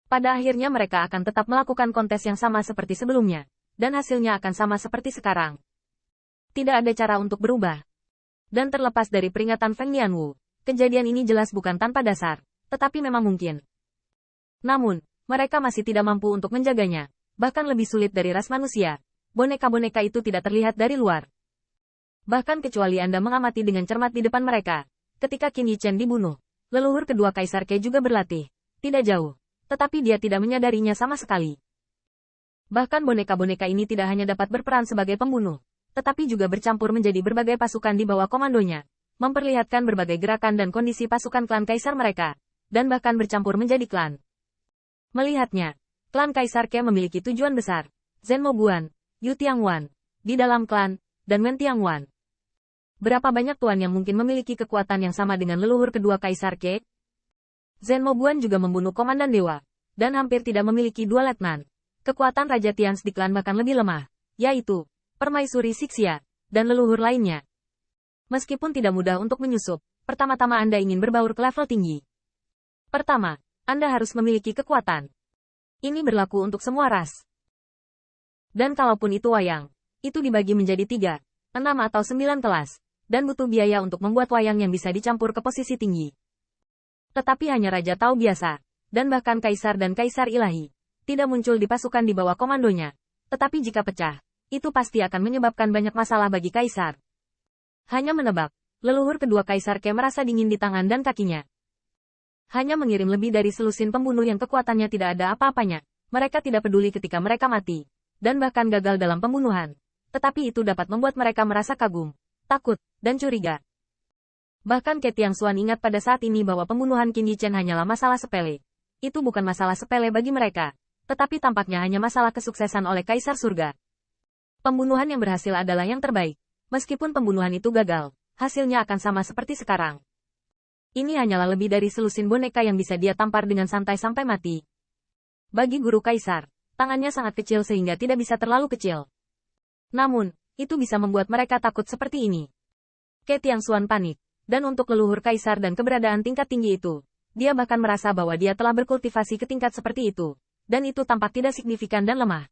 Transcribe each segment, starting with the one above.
Pada akhirnya mereka akan tetap melakukan kontes yang sama seperti sebelumnya, dan hasilnya akan sama seperti sekarang. Tidak ada cara untuk berubah. Dan terlepas dari peringatan Feng Nianwu, kejadian ini jelas bukan tanpa dasar, tetapi memang mungkin. Namun, mereka masih tidak mampu untuk menjaganya, bahkan lebih sulit dari ras manusia. Boneka-boneka itu tidak terlihat dari luar. Bahkan kecuali Anda mengamati dengan cermat di depan mereka, ketika Qin Yichen dibunuh, leluhur kedua Kaisar Ke juga berlatih, tidak jauh. Tetapi dia tidak menyadarinya sama sekali. Bahkan boneka-boneka ini tidak hanya dapat berperan sebagai pembunuh, tetapi juga bercampur menjadi berbagai pasukan di bawah komandonya, memperlihatkan berbagai gerakan dan kondisi pasukan klan Kaisar mereka, dan bahkan bercampur menjadi klan. Melihatnya, klan Kaisar Ke memiliki tujuan besar, Zhen Moguan, Yu Tiangwan, di dalam klan, dan Wen Tiangwan. Berapa banyak tuan yang mungkin memiliki kekuatan yang sama dengan leluhur kedua Kaisar Ke? Zhen Moguan juga membunuh komandan dewa, dan hampir tidak memiliki dua letnan. Kekuatan Raja Tians di klan bahkan lebih lemah, yaitu Permaisuri Sixia, dan leluhur lainnya. Meskipun tidak mudah untuk menyusup, pertama-tama Anda ingin berbaur ke level tinggi. Pertama, Anda harus memiliki kekuatan. Ini berlaku untuk semua ras. Dan kalaupun itu wayang, itu dibagi menjadi 3, 6 atau 9 kelas, dan butuh biaya untuk membuat wayang yang bisa dicampur ke posisi tinggi. Tetapi hanya Raja Tao biasa, dan bahkan Kaisar dan Kaisar Ilahi, tidak muncul di pasukan di bawah komandonya. Tetapi jika pecah, itu pasti akan menyebabkan banyak masalah bagi Kaisar. Hanya menebak, leluhur kedua Kaisar Ke merasa dingin di tangan dan kakinya. Hanya mengirim lebih dari selusin pembunuh yang kekuatannya tidak ada apa-apanya. Mereka tidak peduli ketika mereka mati, dan bahkan gagal dalam pembunuhan. Tetapi itu dapat membuat mereka merasa kagum, takut, dan curiga. Bahkan Ke Tiangxuan ingat pada saat ini bahwa pembunuhan Qin Yichen hanyalah masalah sepele. Itu bukan masalah sepele bagi mereka, tetapi tampaknya hanya masalah kesuksesan oleh Kaisar Surga. Pembunuhan yang berhasil adalah yang terbaik. Meskipun pembunuhan itu gagal, hasilnya akan sama seperti sekarang. Ini hanyalah lebih dari selusin boneka yang bisa dia tampar dengan santai sampai mati. Bagi guru Kaisar, tangannya sangat kecil sehingga tidak bisa terlalu kecil. Namun, itu bisa membuat mereka takut seperti ini. Ke Tiangxuan panik. Dan untuk leluhur Kaisar dan keberadaan tingkat tinggi itu, dia bahkan merasa bahwa dia telah berkultivasi ke tingkat seperti itu, dan itu tampak tidak signifikan dan lemah.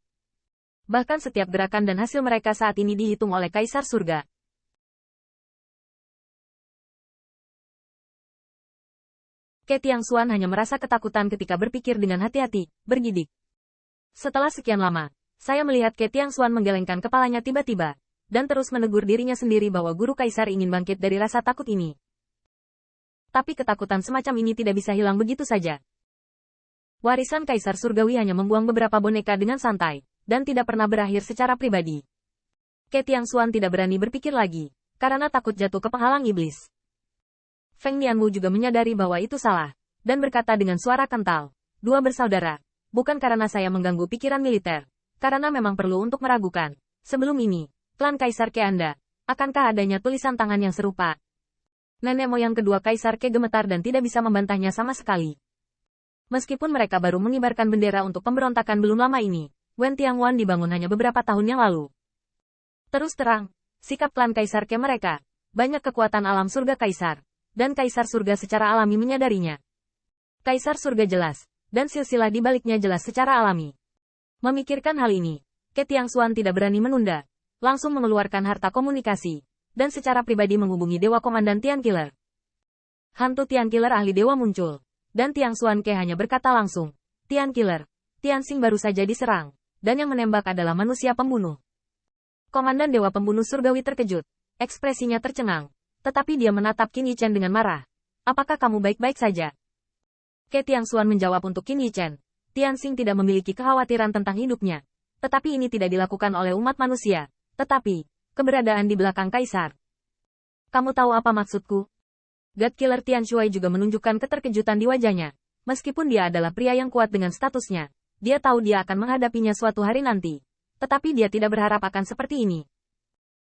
Bahkan setiap gerakan dan hasil mereka saat ini dihitung oleh Kaisar Surga. Ke Tiangxuan hanya merasa ketakutan ketika berpikir dengan hati-hati, bergidik. Setelah sekian lama, saya melihat Ke Tiangxuan menggelengkan kepalanya tiba-tiba, dan terus menegur dirinya sendiri bahwa guru Kaisar ingin bangkit dari rasa takut ini. Tapi ketakutan semacam ini tidak bisa hilang begitu saja. Warisan Kaisar Surgawi hanya membuang beberapa boneka dengan santai, dan tidak pernah berakhir secara pribadi. Ke Tiangxuan tidak berani berpikir lagi, karena takut jatuh ke penghalang iblis. Feng Nianwu juga menyadari bahwa itu salah, dan berkata dengan suara kental, "Dua bersaudara, bukan karena saya mengganggu pikiran militer, karena memang perlu untuk meragukan. Sebelum ini, klan Kaisar Ke Anda, akankah adanya tulisan tangan yang serupa?" Nenek moyang kedua Kaisar Ke gemetar dan tidak bisa membantahnya sama sekali. Meskipun mereka baru mengibarkan bendera untuk pemberontakan belum lama ini, Wen Tiangwan dibangun hanya beberapa tahun yang lalu. Terus terang, sikap klan Kaisar Ke mereka, banyak kekuatan alam surga Kaisar, dan Kaisar Surga secara alami menyadarinya. Kaisar Surga jelas, dan silsilah di baliknya jelas secara alami. Memikirkan hal ini, Ke Tiangxuan tidak berani menunda. Langsung mengeluarkan harta komunikasi, dan secara pribadi menghubungi Dewa Komandan Tian Killer. Hantu Tian Killer ahli dewa muncul, dan Tiangxuan Ke hanya berkata langsung, "Tian Killer, Tianxing baru saja diserang, dan yang menembak adalah manusia pembunuh." Komandan Dewa Pembunuh Surgawi terkejut, ekspresinya tercengang, tetapi dia menatap Qin Yichen dengan marah. "Apakah kamu baik-baik saja?" Ke Tiangxuan menjawab untuk Qin Yichen, "Tianxing tidak memiliki kekhawatiran tentang hidupnya, tetapi ini tidak dilakukan oleh umat manusia. Tetapi, keberadaan di belakang Kaisar. Kamu tahu apa maksudku?" God Killer Tian Shuai juga menunjukkan keterkejutan di wajahnya. Meskipun dia adalah pria yang kuat dengan statusnya, dia tahu dia akan menghadapinya suatu hari nanti. Tetapi dia tidak berharap akan seperti ini.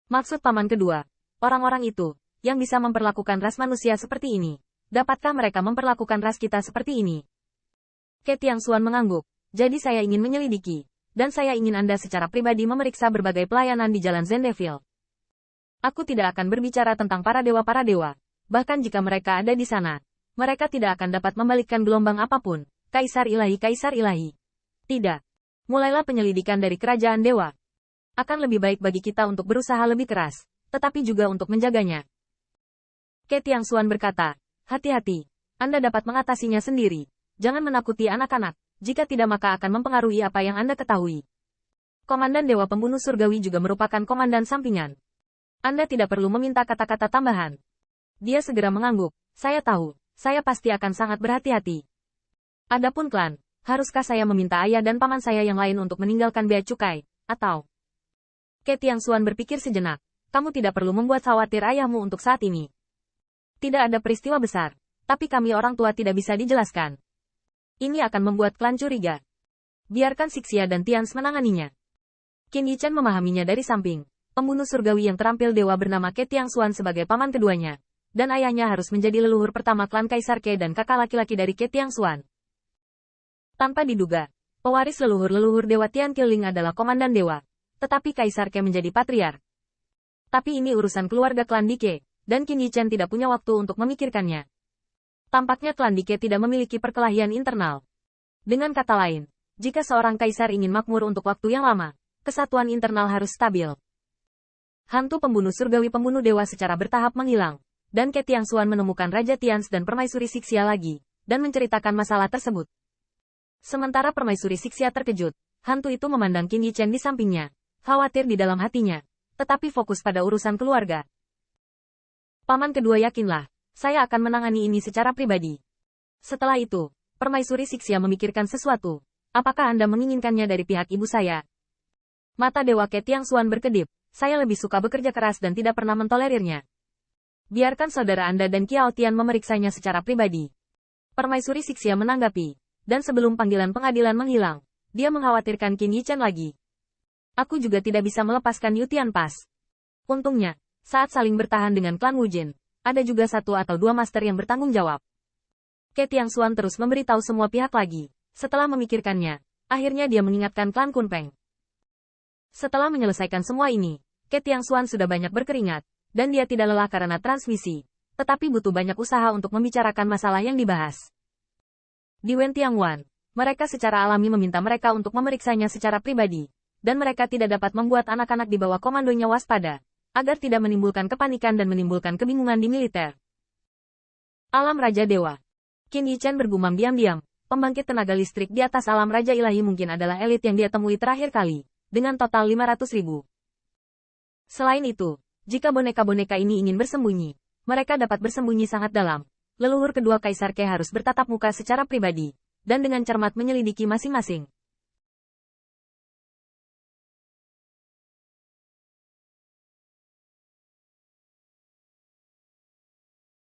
Maksud paman kedua, orang-orang itu, yang bisa memperlakukan ras manusia seperti ini. Dapatkah mereka memperlakukan ras kita seperti ini? Ke Tiangxuan mengangguk. Jadi saya ingin menyelidiki. Dan saya ingin Anda secara pribadi memeriksa berbagai pelayanan di Jalan Zendeville. Aku tidak akan berbicara tentang para dewa. Bahkan jika mereka ada di sana, mereka tidak akan dapat membalikkan gelombang apapun. Kaisar ilahi, kaisar ilahi. Tidak. Mulailah penyelidikan dari kerajaan dewa. Akan lebih baik bagi kita untuk berusaha lebih keras, tetapi juga untuk menjaganya. Ke Tiangxuan berkata, hati-hati. Anda dapat mengatasinya sendiri. Jangan menakuti anak-anak. Jika tidak maka akan mempengaruhi apa yang Anda ketahui. Komandan Dewa Pembunuh Surgawi juga merupakan komandan sampingan. Anda tidak perlu meminta kata-kata tambahan. Dia segera mengangguk. Saya tahu. Saya pasti akan sangat berhati-hati. Adapun klan, haruskah saya meminta ayah dan paman saya yang lain untuk meninggalkan bea cukai, atau? Ke Tiangxuan berpikir sejenak. Kamu tidak perlu membuat khawatir ayahmu untuk saat ini. Tidak ada peristiwa besar, tapi kami orang tua tidak bisa dijelaskan. Ini akan membuat klan curiga. Biarkan Sixia dan Tians menanganinya. Qin Yichen memahaminya dari samping. Pembunuh surgawi yang terampil dewa bernama Ke Tiangxuan sebagai paman keduanya. Dan ayahnya harus menjadi leluhur pertama klan Kaisar Ke dan kakak laki-laki dari Ke Tiangxuan. Tanpa diduga, pewaris leluhur-leluhur Dewa Tian Qilin adalah komandan dewa. Tetapi Kaisar Ke menjadi patriark. Tapi ini urusan keluarga klan Dike, dan Qin Yichen tidak punya waktu untuk memikirkannya. Tampaknya klan Dike tidak memiliki perkelahian internal. Dengan kata lain, jika seorang kaisar ingin makmur untuk waktu yang lama, kesatuan internal harus stabil. Hantu pembunuh surgawi pembunuh dewa secara bertahap menghilang, dan Ke Tiangxuan menemukan Raja Tians dan Permaisuri Sixia lagi, dan menceritakan masalah tersebut. Sementara Permaisuri Sixia terkejut, hantu itu memandang Qin Yichen di sampingnya, khawatir di dalam hatinya, tetapi fokus pada urusan keluarga. Paman kedua yakinlah, saya akan menangani ini secara pribadi. Setelah itu, Permaisuri Sixia memikirkan sesuatu. Apakah Anda menginginkannya dari pihak ibu saya? Mata Dewa Ke Tiangxuan berkedip. Saya lebih suka bekerja keras dan tidak pernah mentolerirnya. Biarkan saudara Anda dan Kiao Tian memeriksanya secara pribadi. Permaisuri Sixia menanggapi. Dan sebelum panggilan pengadilan menghilang, dia mengkhawatirkan Qin Yichen lagi. Aku juga tidak bisa melepaskan Yu Tianpas. Untungnya, saat saling bertahan dengan klan Wujin, ada juga 1 atau 2 master yang bertanggung jawab. Ke Tiangxuan terus memberitahu semua pihak lagi. Setelah memikirkannya, akhirnya dia mengingatkan klan Kunpeng. Setelah menyelesaikan semua ini, Ke Tiangxuan sudah banyak berkeringat, dan dia tidak lelah karena transmisi, tetapi butuh banyak usaha untuk membicarakan masalah yang dibahas. Di Wen Tiangwan, mereka secara alami meminta mereka untuk memeriksanya secara pribadi, dan mereka tidak dapat membuat anak-anak di bawah komandonya waspada, agar tidak menimbulkan kepanikan dan menimbulkan kebingungan di militer. Alam Raja Dewa. Qin Yichen bergumam diam-diam, pembangkit tenaga listrik di atas alam Raja Ilahi mungkin adalah elit yang dia temui terakhir kali, dengan total 500.000. Selain itu, jika boneka-boneka ini ingin bersembunyi, mereka dapat bersembunyi sangat dalam. Leluhur kedua Kaisar Ke harus bertatap muka secara pribadi, dan dengan cermat menyelidiki masing-masing.